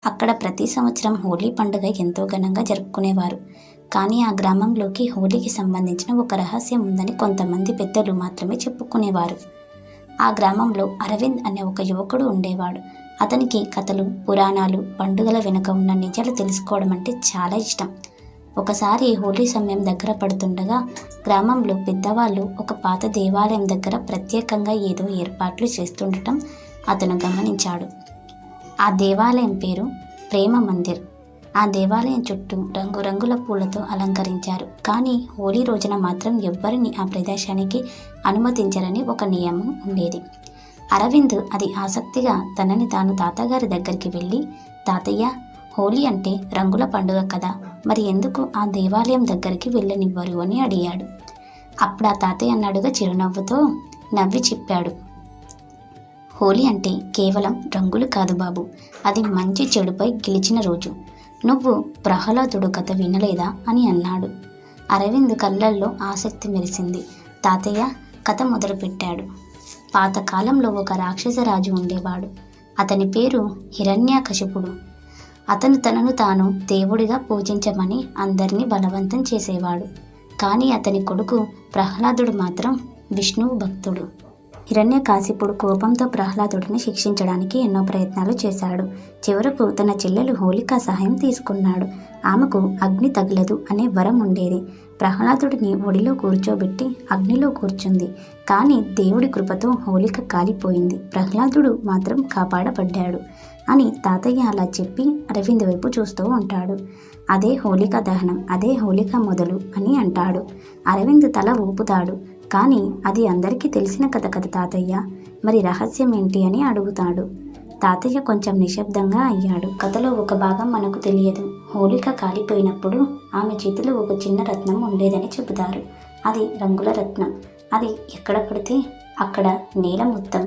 అక్కడ ప్రతి సంవత్సరం హోలీ పండుగ ఎంతో ఘనంగా జరుపుకునేవారు. కానీ ఆ గ్రామంలోకి హోలీకి సంబంధించిన ఒక రహస్యం ఉందని కొంతమంది పెద్దలు మాత్రమే చెప్పుకునేవారు. ఆ గ్రామంలో అరవింద్ అనే ఒక యువకుడు ఉండేవాడు. అతనికి కథలు, పురాణాలు, పండుగల వెనుక ఉన్న నిజాలు తెలుసుకోవడం అంటే చాలా ఇష్టం. ఒకసారి హోలీ సమయం దగ్గర పడుతుండగా గ్రామంలో పెద్దవాళ్ళు ఒక పాత దేవాలయం దగ్గర ప్రత్యేకంగా ఏదో ఏర్పాట్లు చేస్తుండటం అతను గమనించాడు. ఆ దేవాలయం పేరు ప్రేమ మందిర్. ఆ దేవాలయం చుట్టూ రంగురంగుల పూలతో అలంకరించారు. కానీ హోలీ రోజున మాత్రం ఎవ్వరిని ఆ ప్రదేశానికి అనుమతించరని ఒక నియమం ఉండేది. అరవింద్ అది ఆసక్తిగా తనని తాను తాతగారి దగ్గరికి వెళ్ళి, తాతయ్య, హోలీ అంటే రంగుల పండుగ కదా, మరి ఎందుకు ఆ దేవాలయం దగ్గరికి వెళ్ళనివ్వరు అని అడిగాడు. అప్పుడు ఆ తాతయ్య అన్నాడుగా చిరునవ్వుతో నవ్వి చెప్పాడు, హోలీ అంటే కేవలం రంగులు కాదు బాబు, అది మంచి చెడుపై గెలిచిన రోజు. నువ్వు ప్రహ్లాదుడు కథ వినలేదా అని అన్నాడు. అరవింద్ కళ్ళల్లో ఆసక్తి మెరిసింది. తాతయ్య కథ మొదలుపెట్టాడు. పాతకాలంలో ఒక రాక్షస రాజు ఉండేవాడు. అతని పేరు హిరణ్యకశిపుడు. అతను తనను తాను దేవుడిగా పూజించమని అందరినీ బలవంతం చేసేవాడు. కానీ అతని కొడుకు ప్రహ్లాదుడు మాత్రం విష్ణువు భక్తుడు. హిరణ్యకాశిపుడు కోపంతో ప్రహ్లాదుడిని శిక్షించడానికి ఎన్నో ప్రయత్నాలు చేశాడు. చివరకు తన చెల్లెలు హోలిక సహాయం తీసుకున్నాడు. ఆమెకు అగ్ని తగలదు అనే వరం ఉండేది. ప్రహ్లాదుడిని ఒడిలో కూర్చోబెట్టి అగ్నిలో కూర్చుంది. కానీ దేవుడి కృపతో హోలిక కాలిపోయింది. ప్రహ్లాదుడు మాత్రం కాపాడబడ్డాడు అని తాతయ్య అలా చెప్పి అరవింద్ వైపు చూస్తూ ఉంటాడు. అదే హోలిక దహనం, అదే హోలిక మొదలు అని అంటాడు. అరవింద్ తల ఊపుతాడు. కానీ అది అందరికీ తెలిసిన కథ కదా తాతయ్య, మరి రహస్యం ఏంటి అని అడుగుతాడు. తాతయ్య కొంచెం నిశ్శబ్దంగా అయ్యాడు. కథలో ఒక భాగం మనకు తెలియదు. హోలిక కాలిపోయినప్పుడు ఆమె చేతిలో ఒక చిన్న రత్నం ఉండేదని చెబుతారు. అది రంగుల రత్నం. అది ఎక్కడ పడితే అక్కడ నేల మొత్తం